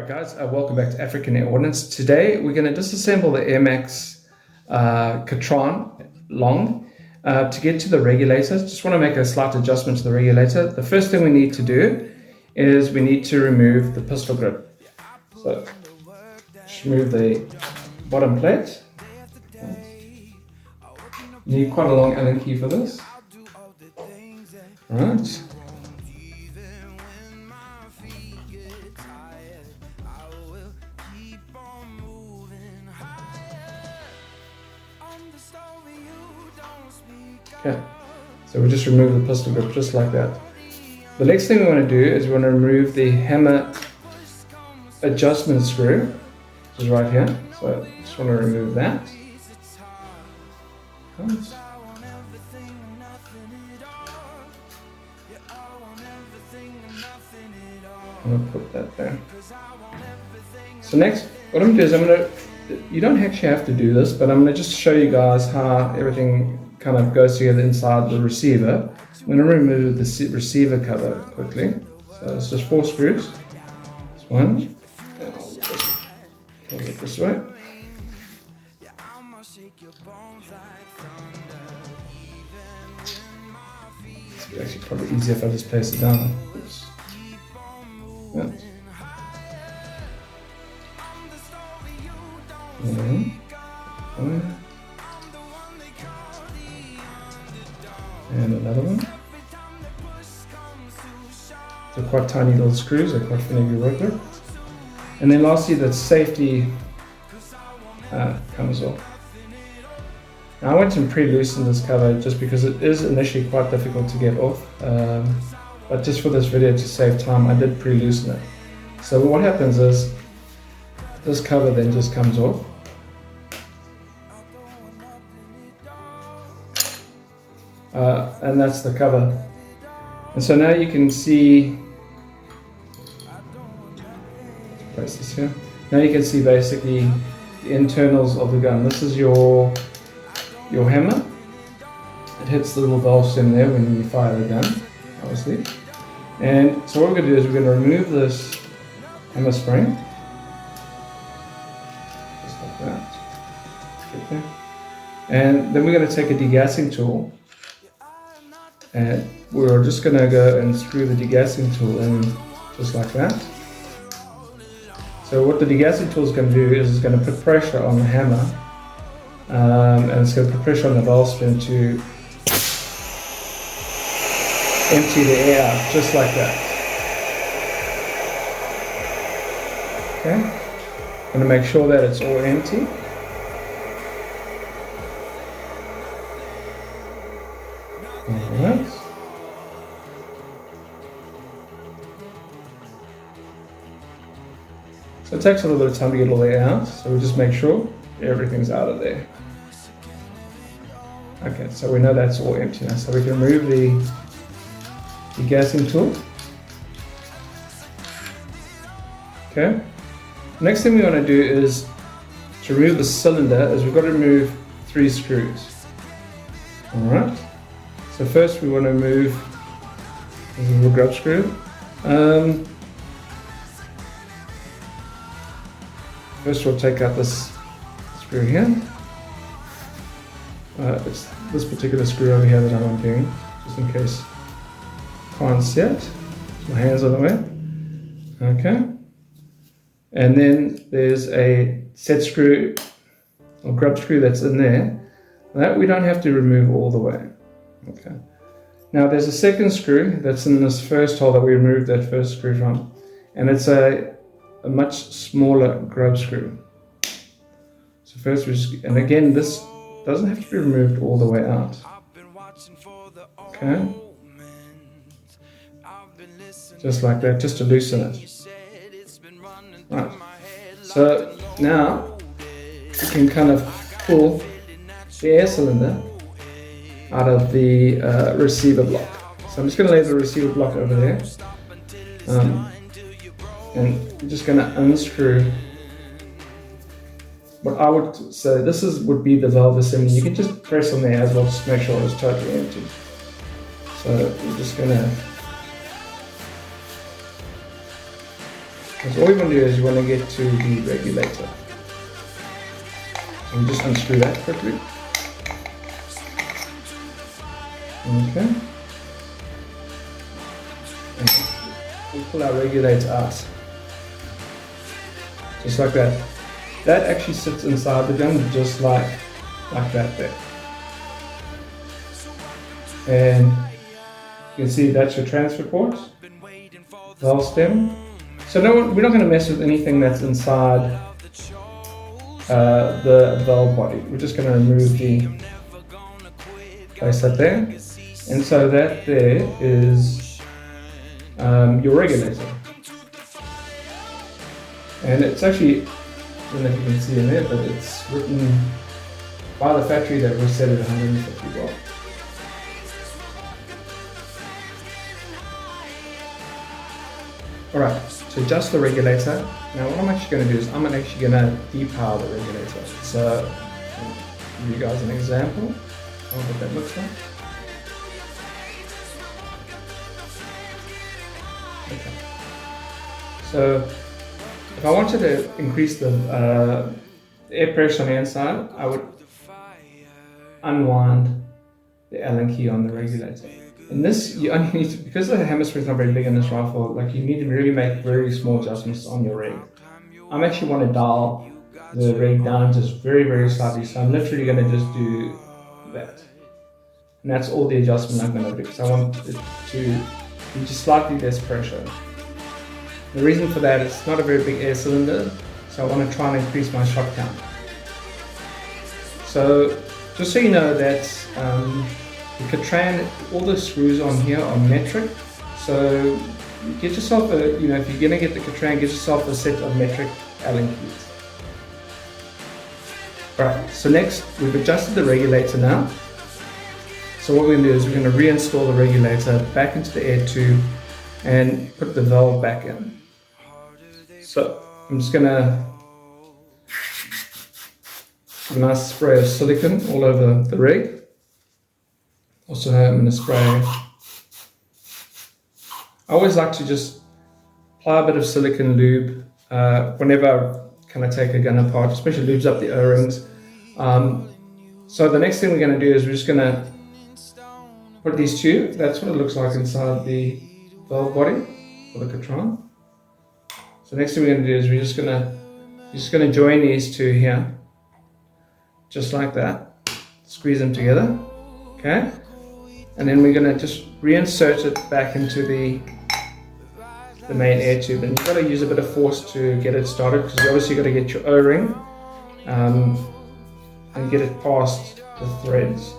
Alright guys, welcome back to African Air Ordnance. Today we're going to disassemble the AIrMaks Katran long to get to the regulator. Just want to make a slight adjustment to the regulator. The first thing we need to do is we need to remove the pistol grip. So just remove the bottom plate. You need quite a long Allen key for this. Alright. Okay, so we just remove the pistol grip just like that. The next thing we want to do is we want to remove the hammer adjustment screw, which is right here. So I just want to remove that. I'm going to put that there. So next, what I'm going to do is you don't actually have to do this, but I'm going to just show you guys how everything kind of goes together inside the receiver. I'm going to remove the receiver cover quickly. So it's just 4 screws. This one. And I'll just pull it this way. It's actually probably easier if I just place it down. Oops. Yeah. And another one. They're quite tiny little screws, they're quite finicky to work with. And then lastly, the safety comes off. Now I went and pre-loosened this cover just because it is initially quite difficult to get off. But just for this video, to save time, I did pre-loosen it. So what happens is, this cover then just comes off. And that's the cover. And so now you can see, let's place this here. Now you can see basically the internals of the gun. This is your hammer. It hits the little valve stem there when you fire the gun, obviously. And so what we're going to do is we're going to remove this hammer spring. Just like that. Get there. And then we're going to take a degassing tool. And we're just going to go and screw the degassing tool in just like that. So what the degassing tool is going to do is it's going to put pressure on the hammer, and it's going to put pressure on the valve stem to empty the air out just like that. Okay, I'm going to make sure that it's all empty. Alright. So it takes a little bit of time to get all the air out, so we just make sure everything's out of there. Okay, so we know that's all empty now, so we can remove the degassing tool. Okay. Next thing we want to do is to remove the cylinder, is we've got to remove 3 screws. Alright. So first we want to remove this little grub screw. First we'll take out this screw here. It's this particular screw over here that I want doing, just in case you can't see it. My hand's on the way. Okay. And then there's a set screw or grub screw that's in there. That we don't have to remove all the way. Okay. Now there's a second screw that's in this first hole that we removed that first screw from, and it's a much smaller grub screw. So first we just, and again this doesn't have to be removed all the way out. Okay. Just like that, just to loosen it. Right. So now you can kind of pull the air cylinder out of the receiver block. So I'm just going to leave the receiver block over there, and I'm just going to unscrew. What I would say, this would be the valve assembly. You can just press on there as well, just to make sure it's totally empty. So we're just going to Because all you want to do is you want to get to the regulator. So we just unscrew that quickly. Okay. And we pull our regulator out. Just like that. That actually sits inside the gun, just like that there. And you can see that's your transfer port, valve stem. So no, we're not going to mess with anything that's inside the valve body. We're just going to remove the place that there. And so that there is your regulator. And it's actually, I don't know if you can see in there, but it's written by the factory that was set at 150 watts. Alright, to adjust the regulator, now what I'm actually going to do is I'm actually going to depower the regulator. So, I'll give you guys an example of what that looks like. Okay. So, if I wanted to increase the air pressure on the inside, I would unwind the Allen key on the regulator. In this, you only need to, because the hemisphere is not very big in this rifle, like you need to really make very small adjustments on your rig. I actually want to dial the rig down just very, very slightly, so I'm literally going to just do that. And that's all the adjustment I'm going to do, because I want it to be just slightly less pressure. The reason for that is it's not a very big air cylinder, so I want to try and increase my shot count. So, just so you know that the Katran, all the screws on here are metric. So get yourself a, if you're going to get the Katran, get yourself a set of metric Allen keys. Alright, so next we've adjusted the regulator now. So what we're going to do is we're going to reinstall the regulator back into the air tube and put the valve back in. So I'm just going to put a nice spray of silicone all over the rig. Also, I'm going to spray. I always like to just apply a bit of silicone lube whenever I take a gun apart, especially lubes up the O-rings. So the next thing we're going to do is we're just going to put these two. That's what it looks like inside the valve body for the Katran. So next thing we're going to do is we're just going to join these two here, just like that. Squeeze them together. Okay. And then we're going to just reinsert it back into the main air tube, and you've got to use a bit of force to get it started, because you obviously got to get your O-ring and get it past the threads.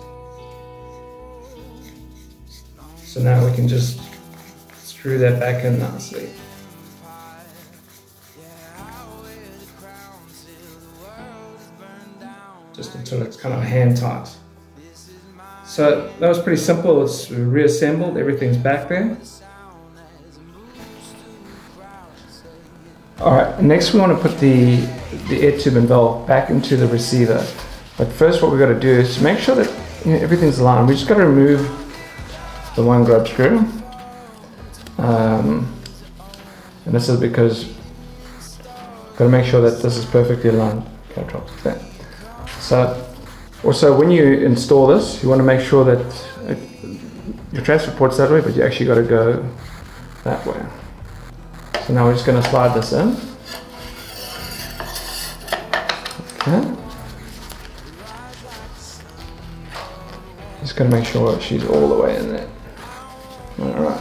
So now we can just screw that back in nicely. Just until it's kind of hand tight. So that was pretty simple. It's reassembled, everything's back there. Alright, next we want to put the air tube and valve back into the receiver. But first what we've got to do is to make sure that everything's aligned. We just got to remove the one grub screw. And this is because got to make sure that this is perfectly aligned. Okay, drop it there. So also, when you install this, you want to make sure that your transfer port's that way, but you actually got to go that way. So now we're just going to slide this in. Okay. Just going to make sure she's all the way in there. Alright.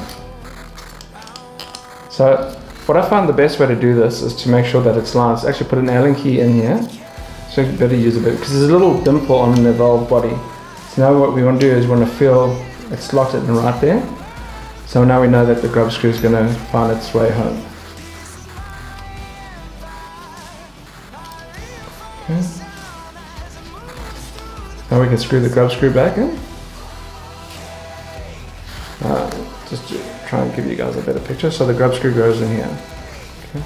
So what I found the best way to do this is to make sure that it's lined. So actually put an Allen key in here. So you better use a bit, because there's a little dimple on the valve body. So now what we want to do is we want to feel it slotted in right there. So now we know that the grub screw is going to find its way home. Okay. Now we can screw the grub screw back in. Just to try and give you guys a better picture. So the grub screw goes in here. Okay.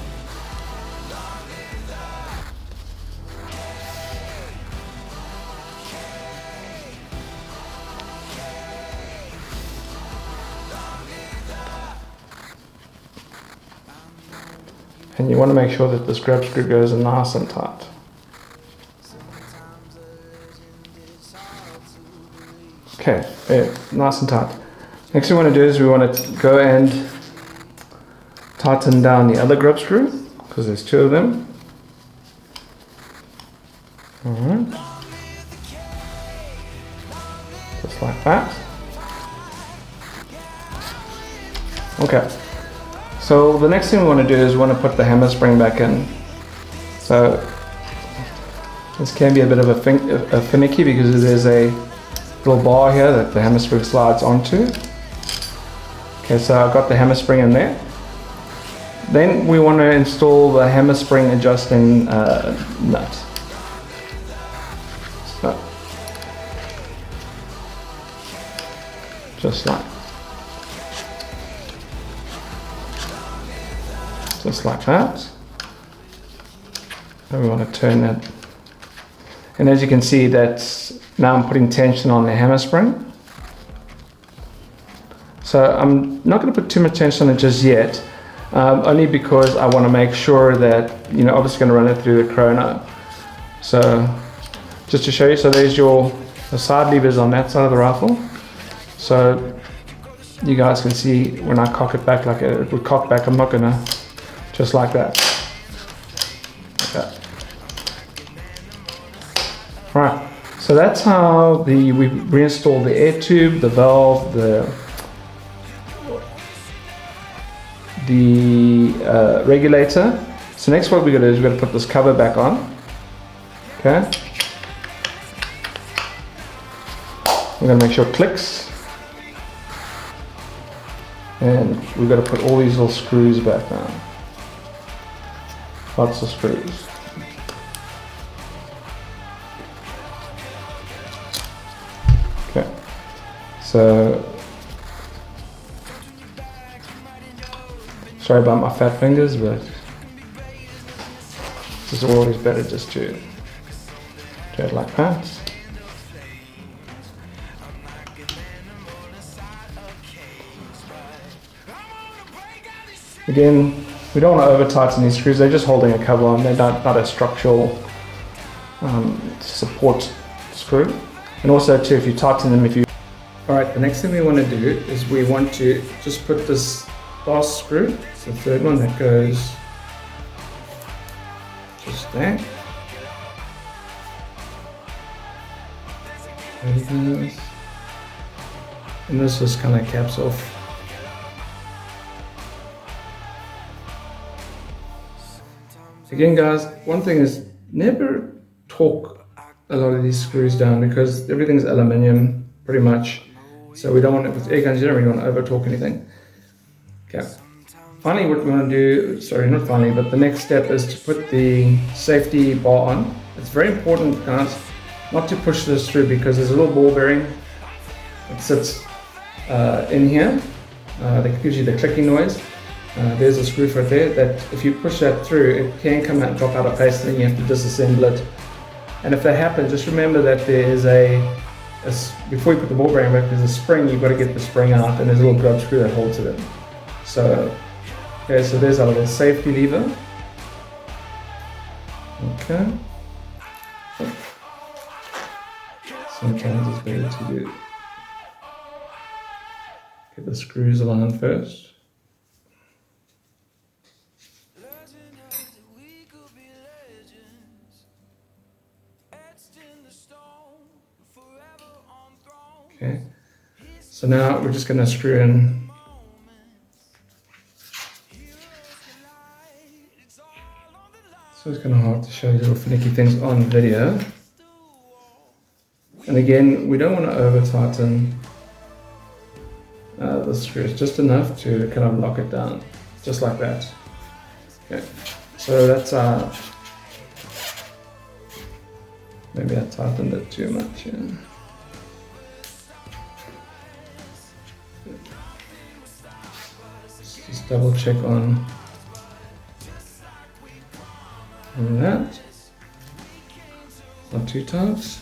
And you want to make sure that this grab screw goes in nice and tight. Okay, yeah, nice and tight. Next thing we want to do is we want to go and tighten down the other grub screw, because there's two of them. Alright. Just like that. Okay. So the next thing we want to do is we want to put the hammer spring back in. So this can be a bit of a finicky because there's a little bar here that the hammer spring slides onto. Okay, so I've got the hammer spring in there. Then we want to install the hammer spring adjusting nut. So, just like that. And we want to turn that. And as you can see, that's now I'm putting tension on the hammer spring. So I'm not going to put too much tension on it just yet, only because I want to make sure that, you know, obviously going to run it through the chrono. So just to show you, so there's the side levers on that side of the rifle. So you guys can see when I cock it back, like it would cock back. I'm not going to, just like that. Like that. Right. So that's how we reinstall the air tube, the valve, the regulator. So next what we're going to do is we're going to put this cover back on. Okay. We're going to make sure it clicks. And we've got to put all these little screws back down. Lots of screws. Okay. So, sorry about my fat fingers, but it's always better just to do it like that. Again, we don't want to over tighten these screws, they're just holding a cover on, they're not a structural support screw. And also too, if you tighten them, Alright, the next thing we want to do is we want to just put this last screw, it's the third one that goes just there. There it goes. And this just kind of caps off. Again guys, one thing is never torque a lot of these screws down because everything's aluminium pretty much. So we don't want it with air guns, you don't really want to over torque anything. Okay. Finally what we want to do, sorry not finally, but the next step is to put the safety bar on. It's very important guys not to push this through because there's a little ball bearing that sits in here that gives you the clicking noise. There's a screw for it there that if you push that through, it can come out and drop out of place, and then you have to disassemble it. And if that happens, just remember that there is before you put the ball bearing back, there's a spring, you've got to get the spring out, and there's a little grub screw that holds it in. So, okay, so there's our little safety lever. Okay. Sometimes it's better to get the screws aligned first. Okay, so now we're just going to screw in so it's kind of hard to show you little finicky things on video. And again, we don't want to over tighten the screws, just enough to kind of lock it down, just like that. Okay, so that's maybe I tightened it too much. Yeah. Just double check on that, not too tight.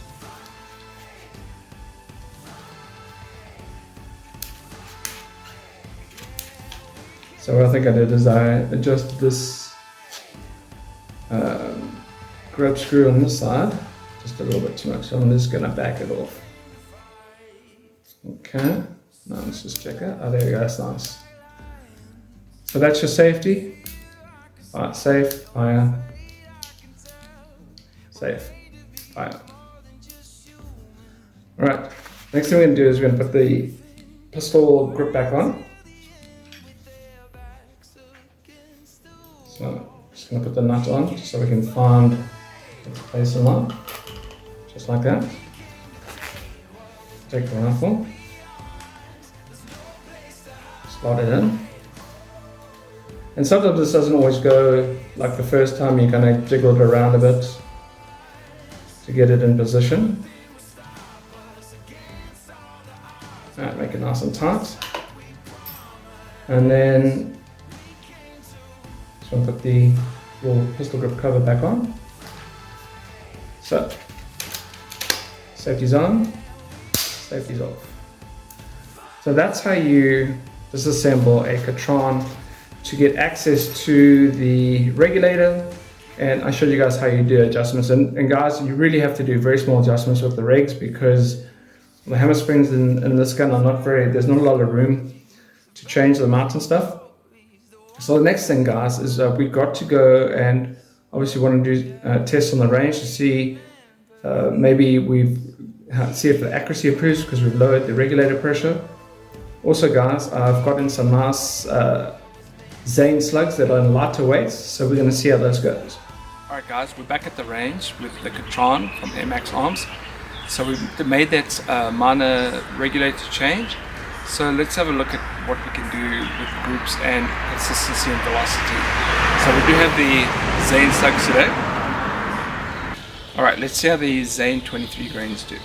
So what I think I did is I adjusted this grub screw on this side, just a little bit too much, so I'm just going to back it off. Okay, now let's just check it. Oh, there we go, that's nice. So that's your safety. Alright, safe, fire, safe, fire. Alright, next thing we're going to do is we're going to put the pistol grip back on. So just going to put the nut on just so we can find the place in line, just like that. Take the rifle, slot it in. And sometimes this doesn't always go like the first time, you kind of jiggle it around a bit to get it in position. Alright, make it nice and tight. And then just want to put the little pistol grip cover back on. So, safety's on, safety's off. So that's how you disassemble a Katran to get access to the regulator. And I showed you guys how you do adjustments. And guys, you really have to do very small adjustments with the regs because the hammer springs in this gun are not very, there's not a lot of room to change the mount and stuff. So the next thing, guys, is we've got to go and obviously want to do tests on the range to see maybe see if the accuracy improves because we've lowered the regulator pressure. Also, guys, I've gotten some nice Zane slugs that are in lighter weights, so we're going to see how those goes. Alright guys, we're back at the range with the Katran from AIrMaks Arms. So we made that minor regulator change. So let's have a look at what we can do with groups and consistency and velocity. So we do have the Zane slugs today. Alright, let's see how the Zane 23 grains do.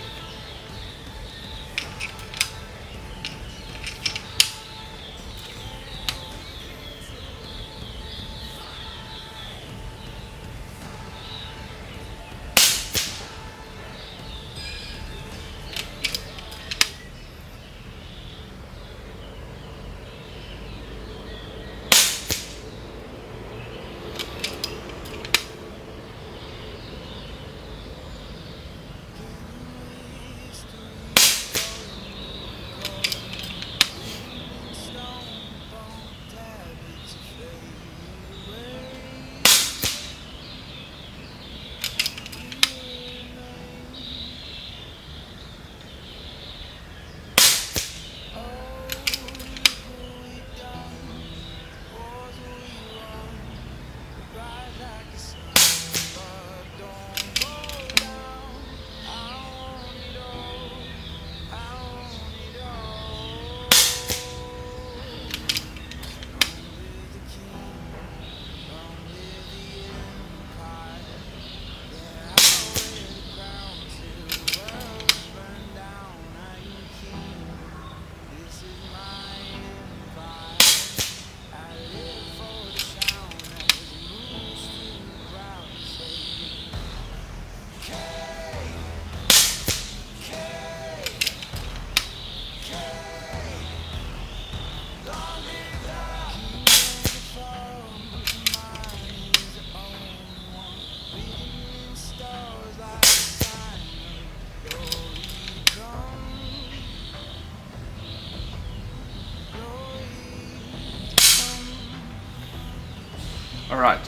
Alright,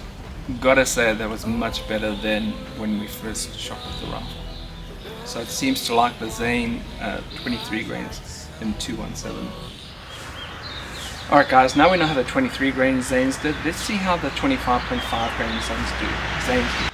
gotta say that was much better than when we first shot with the rifle. So it seems to like the Zane 23 grains in 217. Alright guys, now we know how the 23 grain Zanes did. Let's see how the 25.5 grain Zanes do.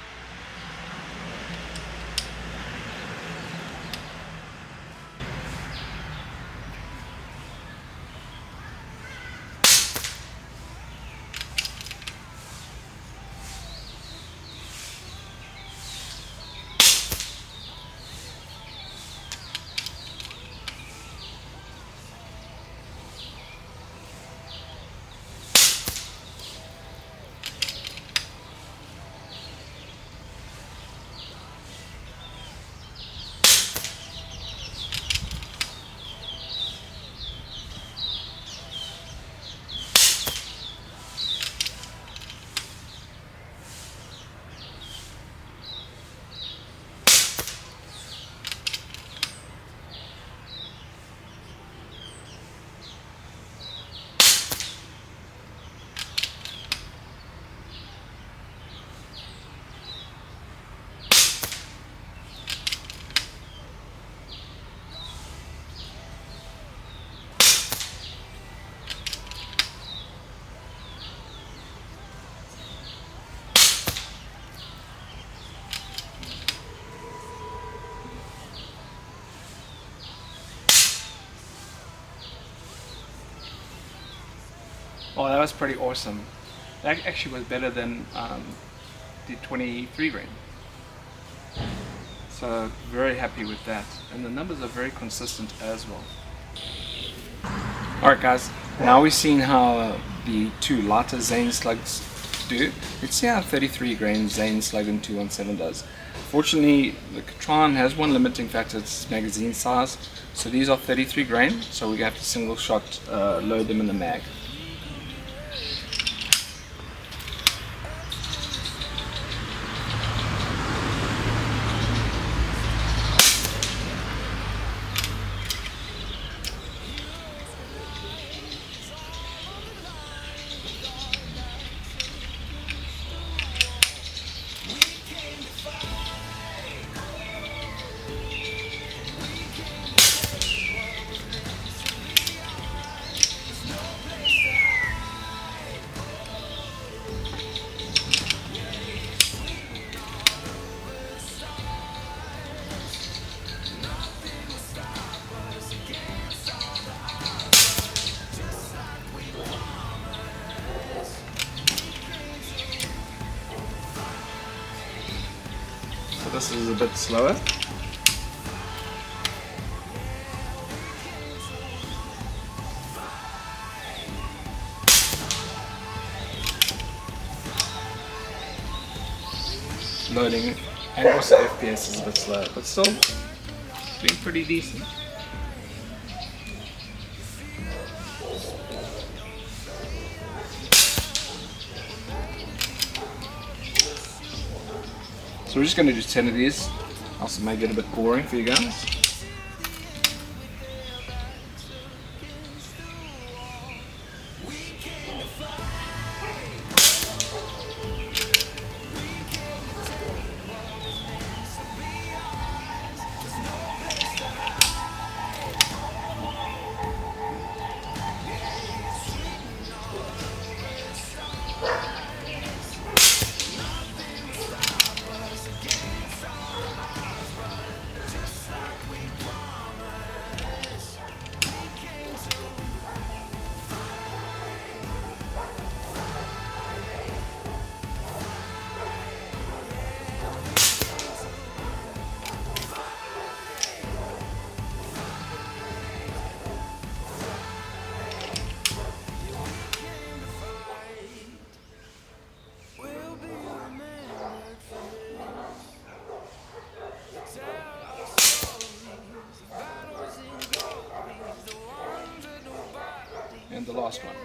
Oh, that was pretty awesome. That actually was better than the 23 grain. So very happy with that, and the numbers are very consistent as well. Alright guys, now we've seen how the two lighter Zane slugs do. Let's see how 33 grain Zane slug in 217 does. Fortunately, the Katran has one limiting factor, it's magazine size. So these are 33 grain, so we have to single shot load them in the mag. This is a bit slower. Loading, and also FPS is a bit slower, but still doing pretty decent. So we're just going to do 10 of these, also make it a bit boring for you guys. And the last one.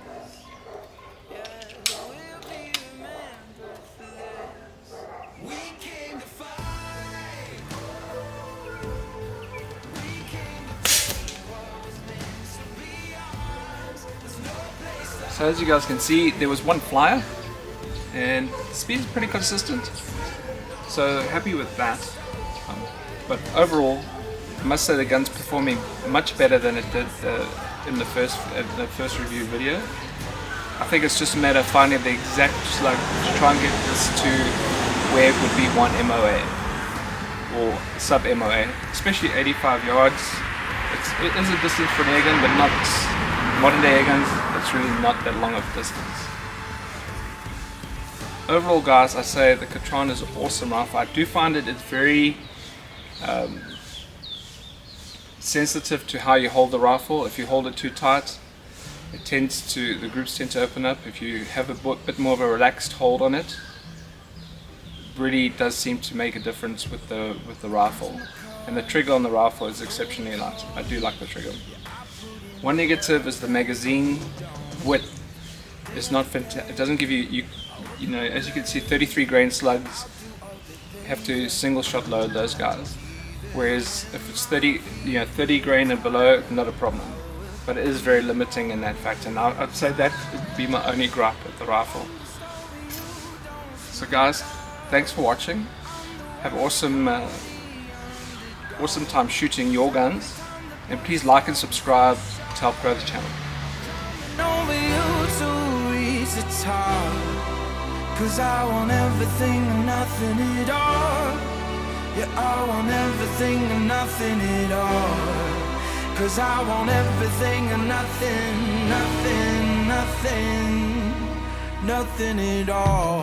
So as you guys can see, there was one flyer and the speed is pretty consistent, so happy with that. But overall, I must say the gun's performing much better than it did in the first review video. I think it's just a matter of finding the exact slug to try and get this to where it would be 1 MOA or sub MOA, especially 85 yards. It is a distance for an air gun, but not modern day air guns. It's really not that long of a distance. Overall guys, I say the Katran is an awesome rifle. I do find it's very sensitive to how you hold the rifle. If you hold it too tight, the groups tend to open up. If you have a bit more of a relaxed hold on it, really does seem to make a difference with the rifle. And the trigger on the rifle is exceptionally light. I do like the trigger. One negative is the magazine width is not fantastic. It doesn't give you know, as you can see, 33 grain slugs have to single shot load those guys. Whereas if it's 30 grain and below, not a problem. But it is very limiting in that factor. And I'd say that would be my only gripe with the rifle. So guys, thanks for watching. Have awesome time shooting your guns. And please like and subscribe to help grow the channel. Cause I want everything and nothing at all. Yeah, I want everything and nothing at all. Cause I want everything and nothing, nothing, nothing. nothing at all.